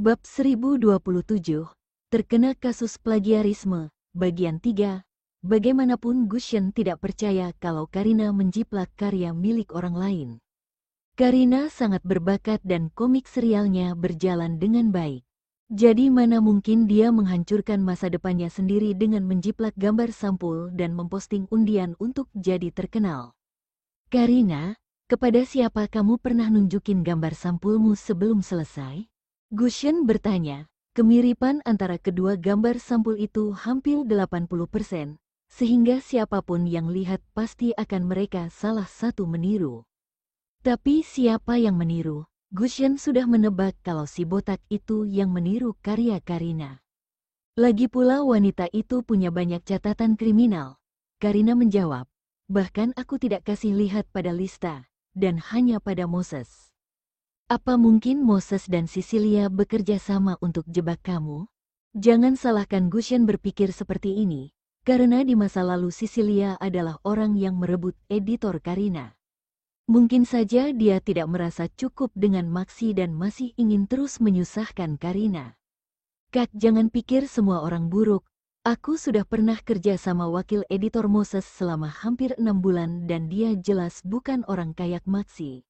Bab 1027, terkena kasus plagiarisme, bagian 3. Bagaimanapun Gushen tidak percaya kalau Karina menjiplak karya milik orang lain. Karina sangat berbakat dan komik serialnya berjalan dengan baik. Jadi mana mungkin dia menghancurkan masa depannya sendiri dengan menjiplak gambar sampul dan memposting undian untuk jadi terkenal. Karina, kepada siapa kamu pernah nunjukin gambar sampulmu sebelum selesai? Gushen bertanya. Kemiripan antara kedua gambar sampul itu hampir 80%, sehingga siapapun yang lihat pasti akan mereka salah satu meniru. Tapi siapa yang meniru? Gushen sudah menebak kalau si botak itu yang meniru karya Karina. Lagi pula wanita itu punya banyak catatan kriminal. Karina menjawab, bahkan aku tidak kasih lihat pada Lista, dan hanya pada Moses. Apa mungkin Moses dan Cecilia bekerja sama untuk jebak kamu? Jangan salahkan Gushen berpikir seperti ini, karena di masa lalu Cecilia adalah orang yang merebut editor Karina. Mungkin saja dia tidak merasa cukup dengan Maxi dan masih ingin terus menyusahkan Karina. Kak, jangan pikir semua orang buruk. Aku sudah pernah kerja sama wakil editor Moses selama hampir 6 bulan dan dia jelas bukan orang kayak Maxi.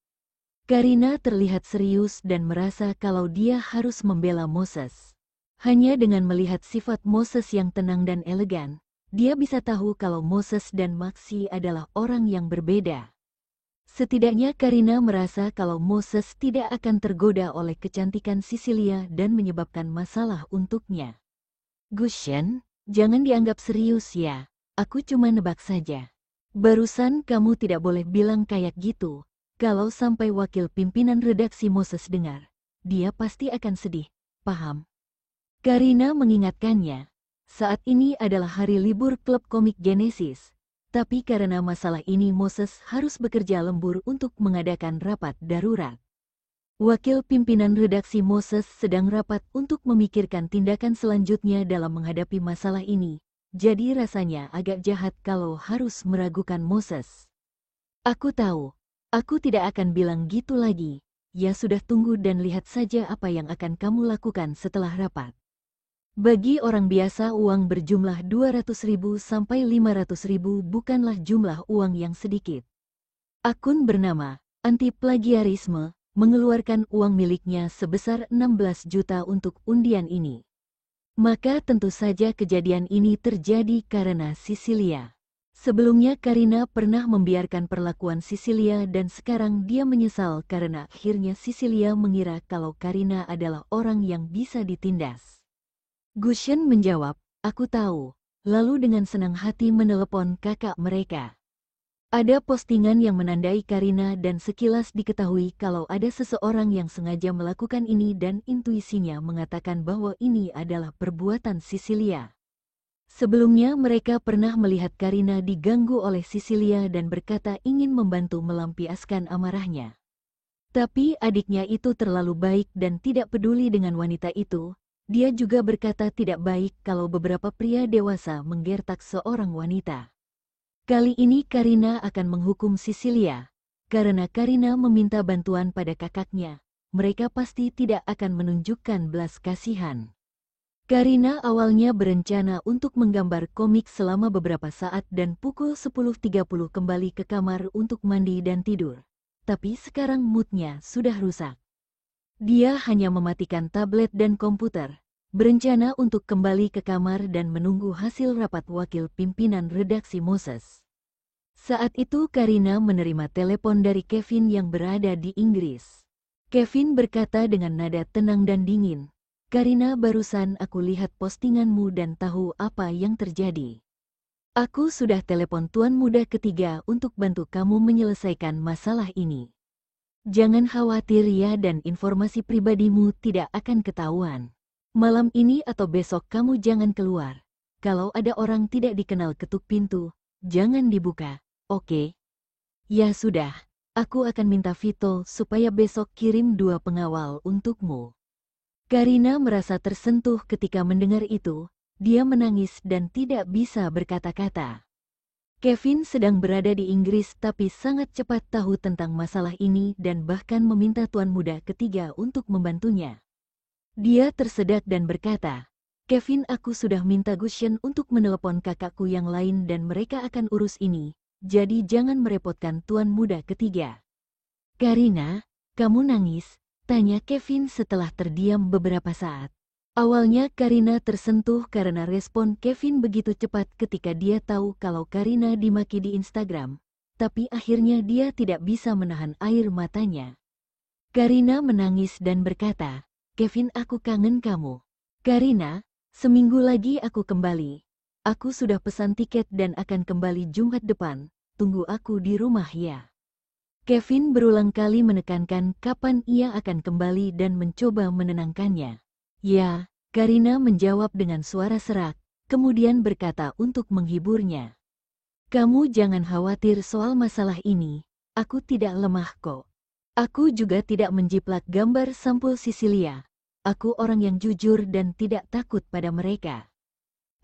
Karina terlihat serius dan merasa kalau dia harus membela Moses. Hanya dengan melihat sifat Moses yang tenang dan elegan, dia bisa tahu kalau Moses dan Maxi adalah orang yang berbeda. Setidaknya Karina merasa kalau Moses tidak akan tergoda oleh kecantikan Cecilia dan menyebabkan masalah untuknya. Gushen, jangan dianggap serius ya, aku cuma nebak saja. Barusan kamu tidak boleh bilang kayak gitu. Kalau sampai wakil pimpinan redaksi Moses dengar, dia pasti akan sedih, paham? Karina mengingatkannya, saat ini adalah hari libur klub komik Genesis, tapi karena masalah ini Moses harus bekerja lembur untuk mengadakan rapat darurat. Wakil pimpinan redaksi Moses sedang rapat untuk memikirkan tindakan selanjutnya dalam menghadapi masalah ini, jadi rasanya agak jahat kalau harus meragukan Moses. Aku tahu. Aku tidak akan bilang gitu lagi. Ya sudah, tunggu dan lihat saja apa yang akan kamu lakukan setelah rapat. Bagi orang biasa uang berjumlah 200.000 sampai 500.000 bukanlah jumlah uang yang sedikit. Akun bernama Anti Plagiarisme mengeluarkan uang miliknya sebesar 16 juta untuk undian ini. Maka tentu saja kejadian ini terjadi karena Cecilia. Sebelumnya Karina pernah membiarkan perlakuan Cecilia dan sekarang dia menyesal karena akhirnya Cecilia mengira kalau Karina adalah orang yang bisa ditindas. Gushen menjawab, aku tahu, lalu dengan senang hati menelepon kakak mereka. Ada postingan yang menandai Karina dan sekilas diketahui kalau ada seseorang yang sengaja melakukan ini dan intuisinya mengatakan bahwa ini adalah perbuatan Cecilia. Sebelumnya mereka pernah melihat Karina diganggu oleh Cecilia dan berkata ingin membantu melampiaskan amarahnya. Tapi adiknya itu terlalu baik dan tidak peduli dengan wanita itu. Dia juga berkata tidak baik kalau beberapa pria dewasa menggertak seorang wanita. Kali ini Karina akan menghukum Cecilia. Karena Karina meminta bantuan pada kakaknya, mereka pasti tidak akan menunjukkan belas kasihan. Karina awalnya berencana untuk menggambar komik selama beberapa saat dan pukul 10.30 kembali ke kamar untuk mandi dan tidur. Tapi sekarang moodnya sudah rusak. Dia hanya mematikan tablet dan komputer, berencana untuk kembali ke kamar dan menunggu hasil rapat wakil pimpinan redaksi Moses. Saat itu Karina menerima telepon dari Kevin yang berada di Inggris. Kevin berkata dengan nada tenang dan dingin, Karina, barusan aku lihat postinganmu dan tahu apa yang terjadi. Aku sudah telepon tuan muda ketiga untuk bantu kamu menyelesaikan masalah ini. Jangan khawatir ya, dan informasi pribadimu tidak akan ketahuan. Malam ini atau besok kamu jangan keluar. Kalau ada orang tidak dikenal ketuk pintu, jangan dibuka, oke? Ya sudah, aku akan minta Vito supaya besok kirim 2 pengawal untukmu. Karina merasa tersentuh ketika mendengar itu, dia menangis dan tidak bisa berkata-kata. Kevin sedang berada di Inggris tapi sangat cepat tahu tentang masalah ini dan bahkan meminta tuan muda ketiga untuk membantunya. Dia tersedak dan berkata, Kevin, aku sudah minta Gushen untuk menelepon kakakku yang lain dan mereka akan urus ini, jadi jangan merepotkan tuan muda ketiga. Karina, kamu nangis? Tanya Kevin setelah terdiam beberapa saat. Awalnya Karina tersentuh karena respon Kevin begitu cepat ketika dia tahu kalau Karina dimaki di Instagram, tapi akhirnya dia tidak bisa menahan air matanya. Karina menangis dan berkata, Kevin, aku kangen kamu. Karina, seminggu lagi aku kembali. Aku sudah pesan tiket dan akan kembali Jumat depan, tunggu aku di rumah ya. Kevin berulang kali menekankan kapan ia akan kembali dan mencoba menenangkannya. Ya, Karina menjawab dengan suara serak, kemudian berkata untuk menghiburnya. Kamu jangan khawatir soal masalah ini, aku tidak lemah kok. Aku juga tidak menjiplak gambar sampul Sisilia. Aku orang yang jujur dan tidak takut pada mereka.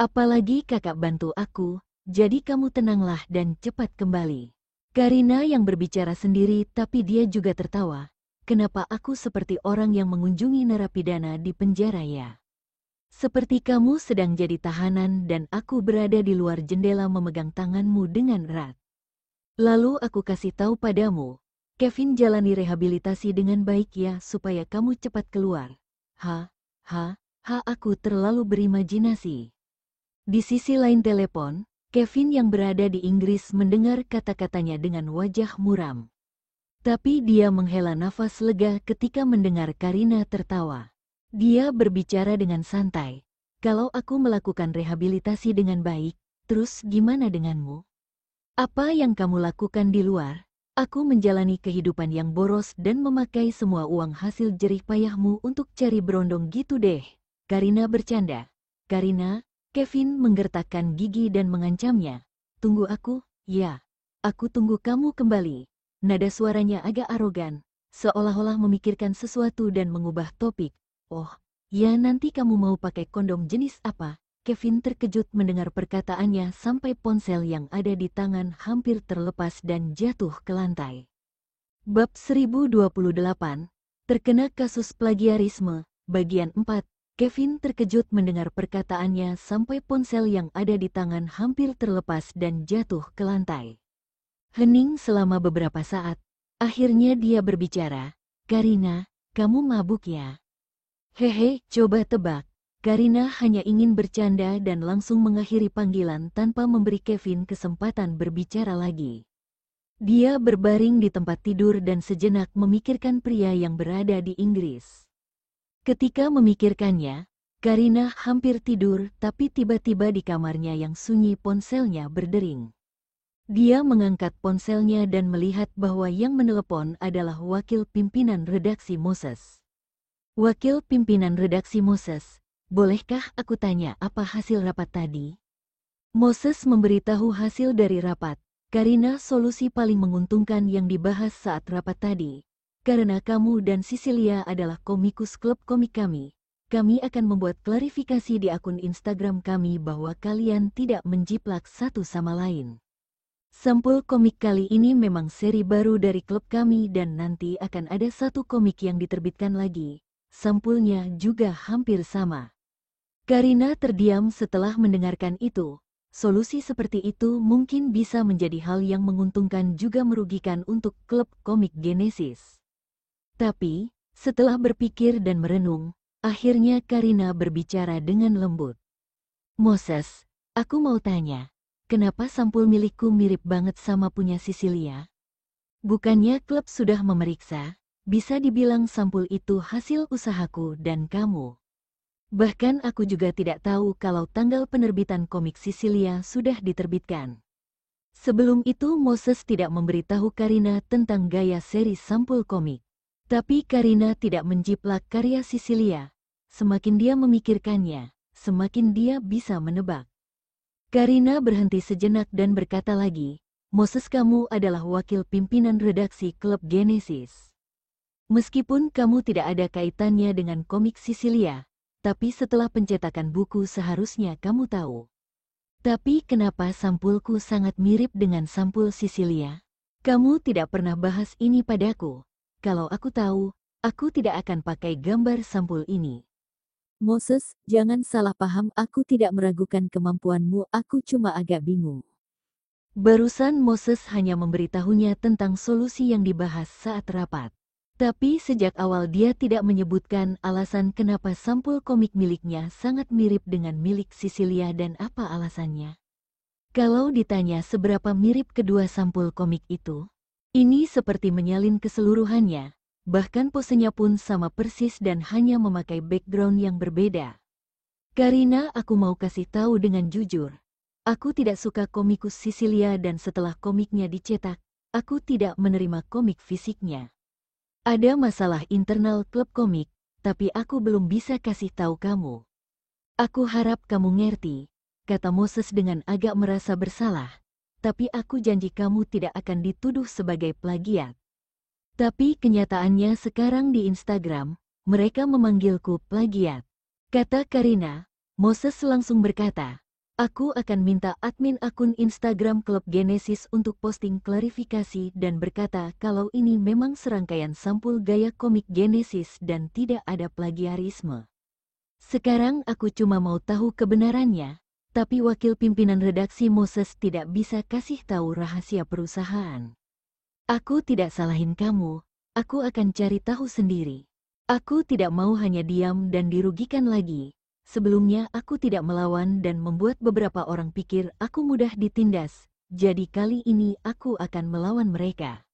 Apalagi kakak bantu aku, jadi kamu tenanglah dan cepat kembali. Karina yang berbicara sendiri tapi dia juga tertawa. Kenapa aku seperti orang yang mengunjungi narapidana di penjara ya? Seperti kamu sedang jadi tahanan dan aku berada di luar jendela memegang tanganmu dengan erat. Lalu aku kasih tahu padamu, Kevin, jalani rehabilitasi dengan baik ya supaya kamu cepat keluar. Aku terlalu berimajinasi. Di sisi lain telepon, Kevin yang berada di Inggris mendengar kata-katanya dengan wajah muram. Tapi dia menghela nafas lega ketika mendengar Karina tertawa. Dia berbicara dengan santai. Kalau aku melakukan rehabilitasi dengan baik, terus gimana denganmu? Apa yang kamu lakukan di luar? Aku menjalani kehidupan yang boros dan memakai semua uang hasil jerih payahmu untuk cari berondong gitu deh. Karina bercanda. Karina, Kevin menggertakkan gigi dan mengancamnya. Tunggu aku, ya. Aku tunggu kamu kembali. Nada suaranya agak arogan, seolah-olah memikirkan sesuatu dan mengubah topik. Oh, ya, nanti kamu mau pakai kondom jenis apa? Kevin terkejut mendengar perkataannya sampai ponsel yang ada di tangan hampir terlepas dan jatuh ke lantai. Bab 1028, terkena kasus plagiarisme, bagian 4. Kevin terkejut mendengar perkataannya sampai ponsel yang ada di tangan hampir terlepas dan jatuh ke lantai. Hening selama beberapa saat, akhirnya dia berbicara, Karina, kamu mabuk ya? Hehe, coba tebak. Karina hanya ingin bercanda dan langsung mengakhiri panggilan tanpa memberi Kevin kesempatan berbicara lagi. Dia berbaring di tempat tidur dan sejenak memikirkan pria yang berada di Inggris. Ketika memikirkannya, Karina hampir tidur tapi tiba-tiba di kamarnya yang sunyi ponselnya berdering. Dia mengangkat ponselnya dan melihat bahwa yang menelepon adalah wakil pimpinan redaksi Moses. Wakil pimpinan redaksi Moses, bolehkah aku tanya apa hasil rapat tadi? Moses memberitahu hasil dari rapat. Karina, solusi paling menguntungkan yang dibahas saat rapat tadi. Karena kamu dan Sisilia adalah komikus klub komik kami. Kami akan membuat klarifikasi di akun Instagram kami bahwa kalian tidak menjiplak satu sama lain. Sampul komik kali ini memang seri baru dari klub kami dan nanti akan ada satu komik yang diterbitkan lagi. Sampulnya juga hampir sama. Karina terdiam setelah mendengarkan itu. Solusi seperti itu mungkin bisa menjadi hal yang menguntungkan juga merugikan untuk klub komik Genesis. Tapi, setelah berpikir dan merenung, akhirnya Karina berbicara dengan lembut. Moses, aku mau tanya, kenapa sampul milikku mirip banget sama punya Sisilia? Bukannya klub sudah memeriksa? Bisa dibilang sampul itu hasil usahaku dan kamu. Bahkan aku juga tidak tahu kalau tanggal penerbitan komik Sisilia sudah diterbitkan. Sebelum itu Moses tidak memberitahu Karina tentang gaya seri sampul komik. Tapi Karina tidak menjiplak karya Sisilia. Semakin dia memikirkannya, semakin dia bisa menebak. Karina berhenti sejenak dan berkata lagi, Moses, kamu adalah wakil pimpinan redaksi klub Genesis. Meskipun kamu tidak ada kaitannya dengan komik Sisilia, tapi setelah pencetakan buku seharusnya kamu tahu. Tapi kenapa sampulku sangat mirip dengan sampul Sisilia? Kamu tidak pernah bahas ini padaku. Kalau aku tahu, aku tidak akan pakai gambar sampul ini. Moses, jangan salah paham, aku tidak meragukan kemampuanmu, aku cuma agak bingung. Barusan Moses hanya memberitahunya tentang solusi yang dibahas saat rapat. Tapi sejak awal dia tidak menyebutkan alasan kenapa sampul komik miliknya sangat mirip dengan milik Sisilia dan apa alasannya. Kalau ditanya seberapa mirip kedua sampul komik itu, ini seperti menyalin keseluruhannya, bahkan posenya pun sama persis dan hanya memakai background yang berbeda. Karina, aku mau kasih tahu dengan jujur. Aku tidak suka komikus Sisilia dan setelah komiknya dicetak, aku tidak menerima komik fisiknya. Ada masalah internal klub komik, tapi aku belum bisa kasih tahu kamu. Aku harap kamu ngerti, kata Moses dengan agak merasa bersalah. Tapi aku janji kamu tidak akan dituduh sebagai plagiat. Tapi kenyataannya sekarang di Instagram, mereka memanggilku plagiat. Kata Karina. Moses langsung berkata, aku akan minta admin akun Instagram klub Genesis untuk posting klarifikasi dan berkata kalau ini memang serangkaian sampul gaya komik Genesis dan tidak ada plagiarisme. Sekarang aku cuma mau tahu kebenarannya, tapi wakil pimpinan redaksi Moses tidak bisa kasih tahu rahasia perusahaan. Aku tidak salahin kamu, aku akan cari tahu sendiri. Aku tidak mau hanya diam dan dirugikan lagi. Sebelumnya aku tidak melawan dan membuat beberapa orang pikir aku mudah ditindas, jadi kali ini aku akan melawan mereka.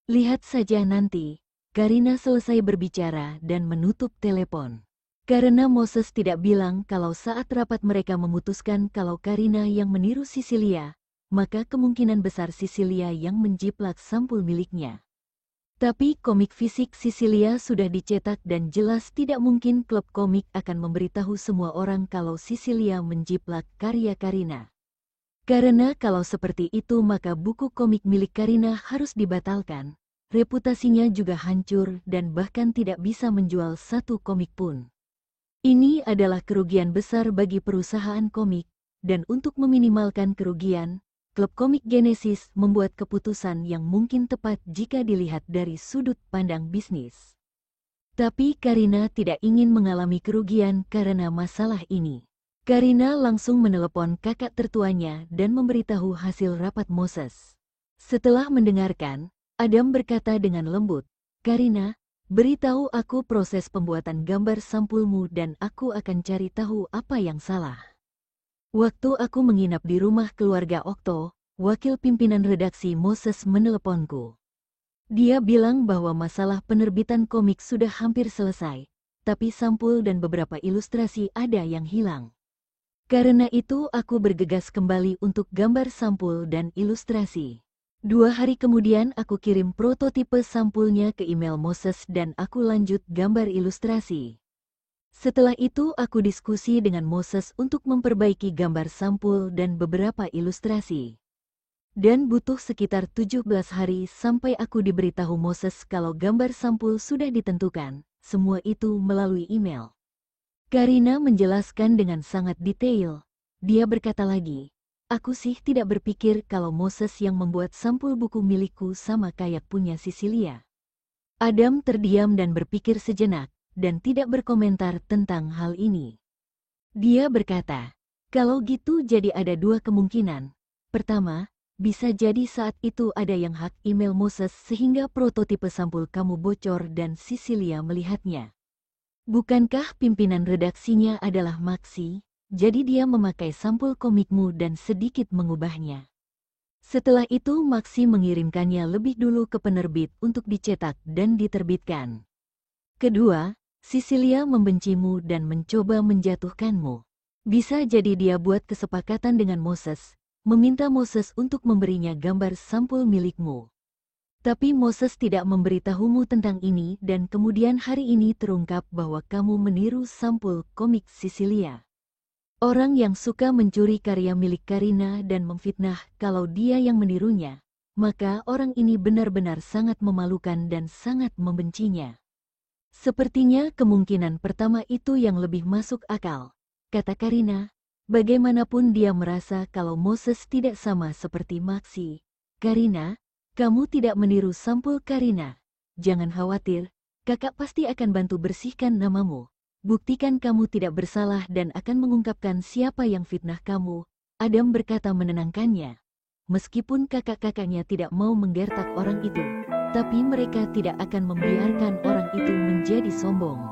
Lihat saja nanti. Karina selesai berbicara dan menutup telepon. Karena Moses tidak bilang kalau saat rapat mereka memutuskan kalau Karina yang meniru Sisilia, maka kemungkinan besar Sisilia yang menjiplak sampul miliknya. Tapi komik fisik Sisilia sudah dicetak dan jelas tidak mungkin klub komik akan memberitahu semua orang kalau Sisilia menjiplak karya Karina. Karena kalau seperti itu maka buku komik milik Karina harus dibatalkan, reputasinya juga hancur dan bahkan tidak bisa menjual satu komik pun. Ini adalah kerugian besar bagi perusahaan komik, dan untuk meminimalkan kerugian, klub komik Genesis membuat keputusan yang mungkin tepat jika dilihat dari sudut pandang bisnis. Tapi Karina tidak ingin mengalami kerugian karena masalah ini. Karina langsung menelepon kakak tertuanya dan memberitahu hasil rapat Moses. Setelah mendengarkan, Adam berkata dengan lembut, Karina, beritahu aku proses pembuatan gambar sampulmu dan aku akan cari tahu apa yang salah. Waktu aku menginap di rumah keluarga Okto, wakil pimpinan redaksi Moses meneleponku. Dia bilang bahwa masalah penerbitan komik sudah hampir selesai, tapi sampul dan beberapa ilustrasi ada yang hilang. Karena itu aku bergegas kembali untuk gambar sampul dan ilustrasi. 2 hari kemudian aku kirim prototipe sampulnya ke email Moses dan aku lanjut gambar ilustrasi. Setelah itu aku diskusi dengan Moses untuk memperbaiki gambar sampul dan beberapa ilustrasi. Dan butuh sekitar 17 hari sampai aku diberitahu Moses kalau gambar sampul sudah ditentukan, semua itu melalui email. Karina menjelaskan dengan sangat detail. Dia berkata lagi, aku sih tidak berpikir kalau Moses yang membuat sampul buku milikku sama kayak punya Sisilia. Adam terdiam dan berpikir sejenak, dan tidak berkomentar tentang hal ini. Dia berkata, kalau gitu jadi ada 2 kemungkinan. Pertama, bisa jadi saat itu ada yang hack email Moses sehingga prototipe sampul kamu bocor dan Sisilia melihatnya. Bukankah pimpinan redaksinya adalah Maxi, jadi dia memakai sampul komikmu dan sedikit mengubahnya. Setelah itu Maxi mengirimkannya lebih dulu ke penerbit untuk dicetak dan diterbitkan. Kedua, Sisilia membencimu dan mencoba menjatuhkanmu. Bisa jadi dia buat kesepakatan dengan Moses, meminta Moses untuk memberinya gambar sampul milikmu. Tapi Moses tidak memberitahumu tentang ini dan kemudian hari ini terungkap bahwa kamu meniru sampul komik Sisilia. Orang yang suka mencuri karya milik Karina dan memfitnah kalau dia yang menirunya, maka orang ini benar-benar sangat memalukan dan sangat membencinya. Sepertinya kemungkinan pertama itu yang lebih masuk akal, kata Karina. Bagaimanapun dia merasa kalau Moses tidak sama seperti Maxi. Karina, kamu tidak meniru sampul Karina. Jangan khawatir, kakak pasti akan bantu bersihkan namamu. Buktikan kamu tidak bersalah dan akan mengungkapkan siapa yang fitnah kamu. Adam berkata menenangkannya. Meskipun kakak-kakaknya tidak mau menggertak orang itu, tapi mereka tidak akan membiarkan orang itu menjadi sombong.